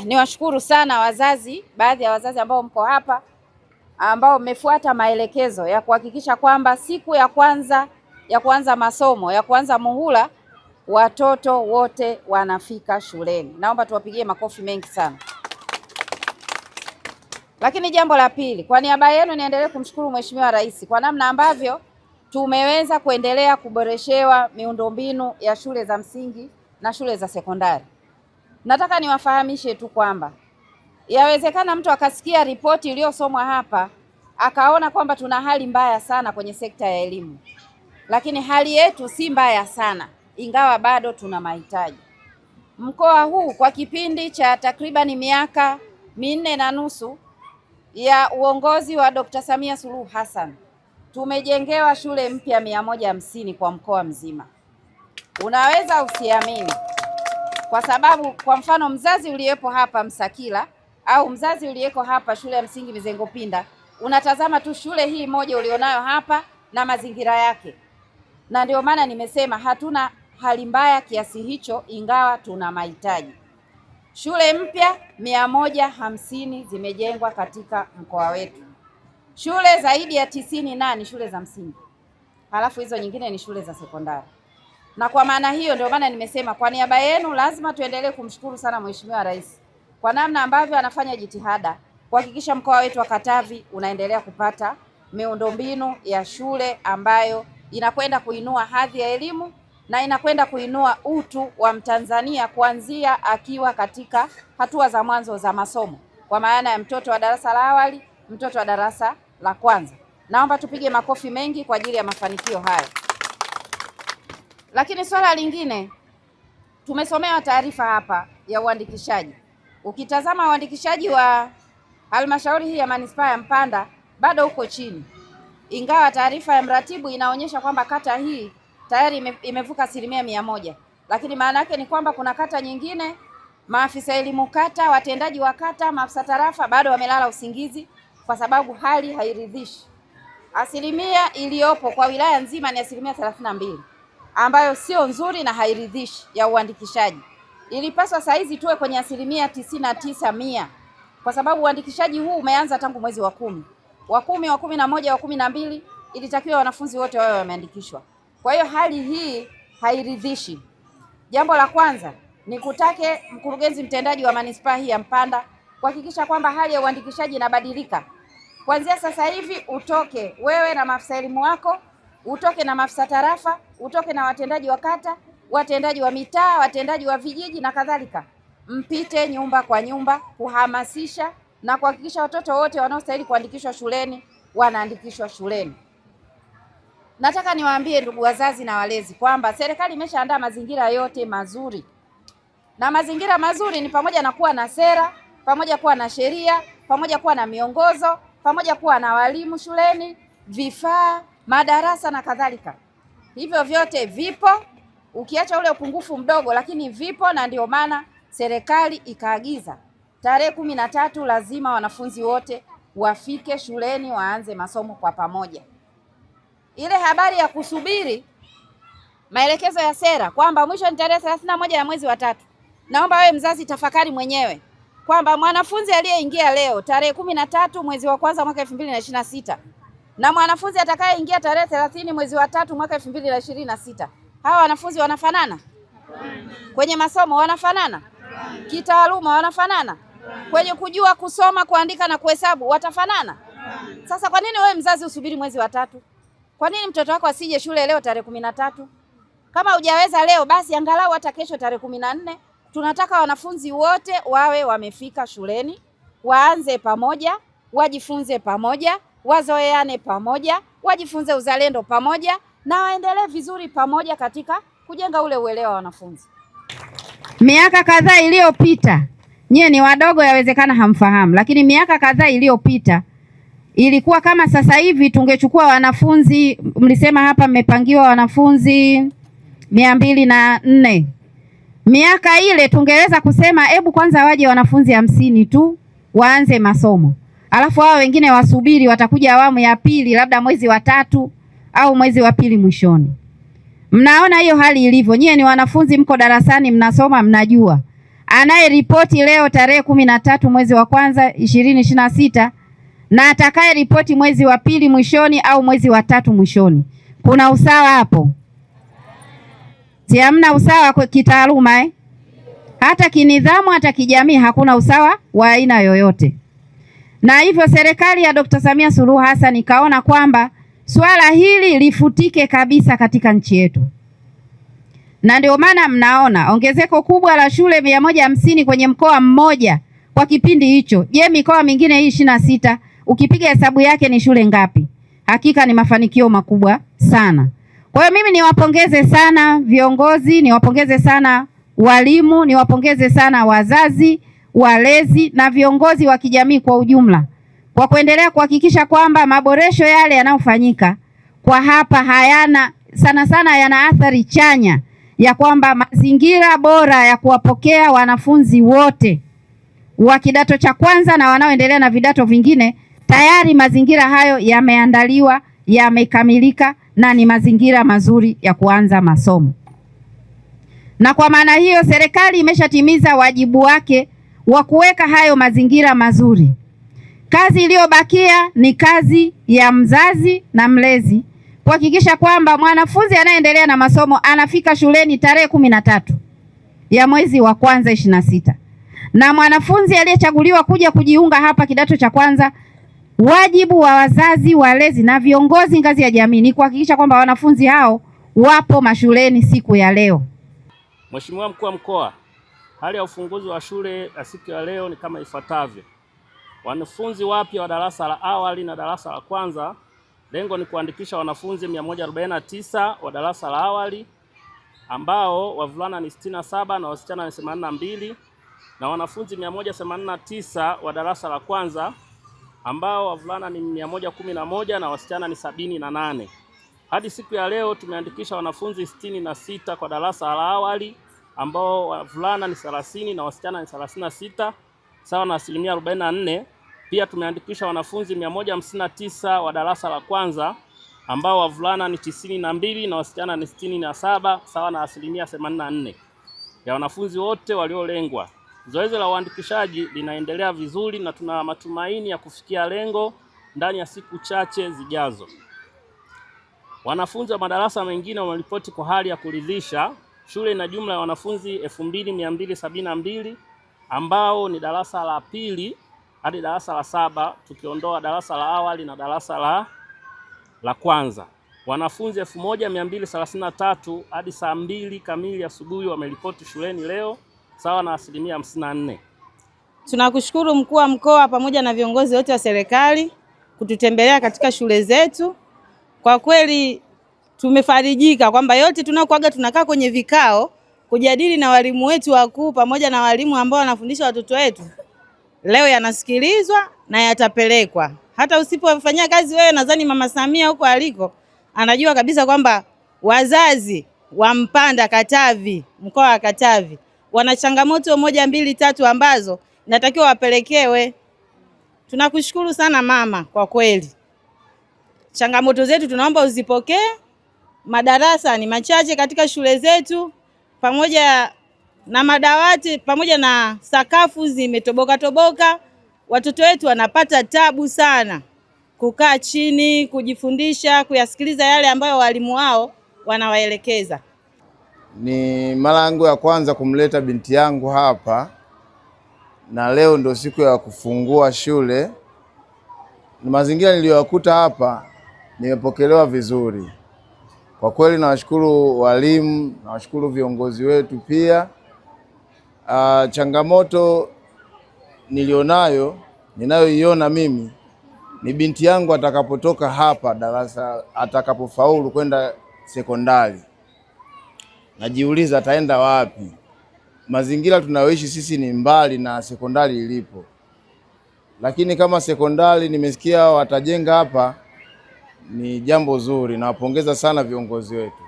niwashukuru sana wazazi, baadhi ya wazazi ambao mko hapa, ambao mmefuata maelekezo ya kuhakikisha kwamba siku ya kwanza ya kuanza masomo, ya kuanza muhula, watoto wote wanafika shuleni. Naomba tuwapigie makofi mengi sana. Lakini jambo la pili, kwa niaba yenu niendelee kumshukuru Mheshimiwa Rais kwa namna ambavyo tumeweza kuendelea kuboreshewa miundombinu ya shule za msingi na shule za sekondari. Nataka niwafahamishe tu kwamba yawezekana mtu akasikia ripoti iliyosomwa hapa akaona kwamba tuna hali mbaya sana kwenye sekta ya elimu, lakini hali yetu si mbaya sana, ingawa bado tuna mahitaji. Mkoa huu kwa kipindi cha takribani miaka 4.5 ya uongozi wa Dr. Samia Suluhu Hassan tumejengewa shule mpya 150 kwa mkoa mzima. Unaweza usiamini, kwa sababu kwa mfano mzazi uliyepo hapa Msakila au mzazi uliyeko hapa shule ya msingi Mizengo Pinda, unatazama tu shule hii moja ulionayo hapa na mazingira yake, na ndio maana nimesema hatuna hali mbaya kiasi hicho, ingawa tuna mahitaji. Shule mpya 150 zimejengwa katika mkoa wetu. Shule zaidi ya 90 ni shule za msingi, halafu hizo nyingine ni shule za sekondari. Na kwa maana hiyo ndio maana nimesema kwa niaba yenu lazima tuendelee kumshukuru sana Mheshimiwa Rais kwa namna ambavyo anafanya jitihada kuhakikisha mkoa wetu wa Katavi unaendelea kupata miundombinu ya shule ambayo inakwenda kuinua hadhi ya elimu na inakwenda kuinua utu wa Mtanzania kuanzia akiwa katika hatua za mwanzo za masomo, kwa maana ya mtoto wa darasa la awali, mtoto wa darasa la kwanza. Naomba tupige makofi mengi kwa ajili ya mafanikio hayo. Lakini swala lingine, tumesomewa taarifa hapa ya uandikishaji. Ukitazama uandikishaji wa halmashauri hii ya manispaa ya Mpanda bado uko chini, ingawa taarifa ya mratibu inaonyesha kwamba kata hii tayari imevuka 100%, lakini maana yake ni kwamba kuna kata nyingine, maafisa elimu kata, watendaji wa kata, maafisa tarafa bado wamelala usingizi kwa sababu hali hairidhishi. Asilimia iliyopo kwa wilaya nzima ni 32%, ambayo sio nzuri na hairidhishi ya uandikishaji. Ilipaswa saa hizi tuwe kwenye 99%, kwa sababu uandikishaji huu umeanza tangu mwezi wa 10, wa 10, wa 11, wa 12 ilitakiwa wanafunzi wote wawe wameandikishwa. Kwa hiyo hali hii hairidhishi. Jambo la kwanza ni kutake mkurugenzi mtendaji wa manispaa hii ya Mpanda kuhakikisha kwamba hali ya uandikishaji inabadilika. Kuanzia sasa hivi utoke wewe na maafisa elimu wako, utoke na maafisa tarafa, utoke na watendaji wa kata, watendaji wa mitaa, watendaji wa vijiji na kadhalika. Mpite nyumba kwa nyumba kuhamasisha na kuhakikisha watoto wote wanaostahili kuandikishwa shuleni wanaandikishwa shuleni. Nataka niwaambie ndugu wazazi na walezi kwamba serikali imeshaandaa mazingira yote mazuri. Na mazingira mazuri ni pamoja na kuwa na sera, pamoja kuwa na sheria, pamoja kuwa na miongozo, pamoja kuwa na walimu shuleni, vifaa, madarasa na kadhalika. Hivyo vyote vipo, ukiacha ule upungufu mdogo, lakini vipo, na ndio maana serikali ikaagiza tarehe 13 lazima wanafunzi wote wafike shuleni waanze masomo kwa pamoja. Ile habari ya kusubiri maelekezo ya sera kwamba mwisho ni tarehe 31 ya mwezi wa 3, naomba wewe mzazi tafakari mwenyewe kwamba mwanafunzi aliyeingia leo tarehe 13 mwezi wa kwanza mwaka 2026 na mwanafunzi atakayeingia tarehe 30 mwezi wa 3 mwaka 2026, hawa wanafunzi wanafanana? Kwenye masomo wanafanana? Kitaaluma wanafanana? Kwenye kujua kusoma, kuandika na kuhesabu watafanana? Sasa kwa nini wewe mzazi usubiri mwezi wa 3? Kwa nini mtoto wako asije shule leo tarehe 13? Kama hujaweza leo basi angalau hata kesho tarehe 14. Tunataka wanafunzi wote wawe wamefika shuleni, waanze pamoja, wajifunze pamoja, wazoeane pamoja, wajifunze uzalendo pamoja na waendelee vizuri pamoja katika kujenga ule uelewa wa wanafunzi. Miaka kadhaa iliyopita, nyie ni wadogo yawezekana hamfahamu, lakini miaka kadhaa iliyopita ilikuwa kama sasa hivi tungechukua wanafunzi, mlisema hapa mmepangiwa wanafunzi 204. Miaka ile tungeweza kusema hebu kwanza waje wanafunzi 50 tu waanze masomo, alafu hao wengine wasubiri, watakuja awamu ya pili labda mwezi wa 3 au mwezi wa 2 mwishoni. Mnaona hiyo hali ilivyo. Nyie ni wanafunzi, mko darasani mnasoma, mnajua anaye ripoti leo tarehe 13 mwezi wa kwanza 2026 na atakaye ripoti mwezi wa pili mwishoni au mwezi wa tatu mwishoni. Kuna usawa hapo? Si hamna usawa kwa kitaaluma Hata kinidhamu, hata kijamii hakuna usawa wa aina yoyote. Na hivyo serikali ya Dr. Samia Suluhu Hassan ikaona kwamba swala hili lifutike kabisa katika nchi yetu. Na ndio maana mnaona ongezeko kubwa la shule 150 kwenye mkoa mmoja kwa kipindi hicho. Je, mikoa mingine hii 26 ukipiga hesabu yake ni shule ngapi? Hakika ni mafanikio makubwa sana. Kwa hiyo mimi niwapongeze sana viongozi, niwapongeze sana walimu, niwapongeze sana wazazi, walezi na viongozi wa kijamii kwa ujumla kwa kuendelea kuhakikisha kwamba maboresho yale yanayofanyika kwa hapa sana yana athari chanya ya kwamba mazingira bora ya kuwapokea wanafunzi wote wa kidato cha kwanza na wanaoendelea na vidato vingine, tayari mazingira hayo yameandaliwa, yamekamilika na ni mazingira mazuri ya kuanza masomo. Na kwa maana hiyo serikali imeshatimiza wajibu wake wa kuweka hayo mazingira mazuri. Kazi iliyobakia ni kazi ya mzazi na mlezi kuhakikisha kwamba mwanafunzi anayeendelea na masomo anafika shuleni tarehe 13 ya mwezi wa kwanza 26. Na mwanafunzi aliyechaguliwa kuja kujiunga hapa kidato cha kwanza, wajibu wa wazazi, walezi na viongozi ngazi ya jamii ni kuhakikisha kwamba wanafunzi hao wapo mashuleni siku ya leo. Mheshimiwa Mkuu wa Mkoa, hali ya ufunguzi wa shule ya siku ya leo ni kama ifuatavyo. Wanafunzi wapya wa darasa la awali na darasa la kwanza, lengo ni kuandikisha wanafunzi 149 wa darasa la awali ambao wavulana ni 67 na wasichana ni 82, na wanafunzi 189 wa darasa la kwanza ambao wavulana ni 111 na wasichana ni 78. Hadi siku ya leo tumeandikisha wanafunzi 66 kwa darasa la awali ambao wavulana ni 30 na wasichana ni 36, sawa na 44%. Pia tumeandikisha wanafunzi 159 wa darasa la kwanza ambao wavulana ni 92 na wasichana ni 67, sawa na 84% ya wanafunzi wote waliolengwa. Zoezi la uandikishaji linaendelea vizuri na tuna matumaini ya kufikia lengo ndani ya siku chache zijazo. Wanafunzi wa madarasa mengine wameripoti kwa hali ya kuridhisha. Shule ina jumla ya wanafunzi 2272 ambao ni darasa la pili hadi darasa la 7 tukiondoa darasa la awali na darasa la kwanza. Wanafunzi 1233 hadi saa 2 kamili asubuhi wameripoti shuleni leo, sawa na 54%. Tunakushukuru Mkuu wa Mkoa pamoja na viongozi wote wa serikali kututembelea katika shule zetu. Kwa kweli tumefarijika kwamba yote tunakuaga tunakaa kwenye vikao kujadili na walimu wetu wakuu pamoja na walimu ambao wanafundisha watoto wetu, leo yanasikilizwa na yatapelekwa. Hata usipofanyia kazi wewe, nadhani Mama Samia huko aliko anajua kabisa kwamba wazazi wa Mpanda Katavi, mkoa wa Katavi, wana changamoto 1, 2, 3 ambazo natakiwa wapelekewe. Tunakushukuru sana mama, kwa kweli changamoto zetu tunaomba uzipokee. Madarasa ni machache katika shule zetu, pamoja na madawati, pamoja na sakafu zimetoboka. Watoto wetu wanapata tabu sana kukaa chini, kujifundisha, kuyasikiliza yale ambayo walimu wao wanawaelekeza. Ni mara yangu ya kwanza kumleta binti yangu hapa, na leo ndio siku ya kufungua shule. Mazingira niliyokuta hapa nimepokelewa vizuri. Kwa kweli nawashukuru walimu, nawashukuru viongozi wetu pia. Changamoto ninayoiona mimi ni binti yangu atakapotoka hapa darasa, atakapofaulu kwenda sekondari, najiuliza ataenda wapi. Mazingira tunayoishi sisi ni mbali na sekondari ilipo, lakini kama sekondari nimesikia watajenga hapa, ni jambo zuri. Nawapongeza sana viongozi wetu.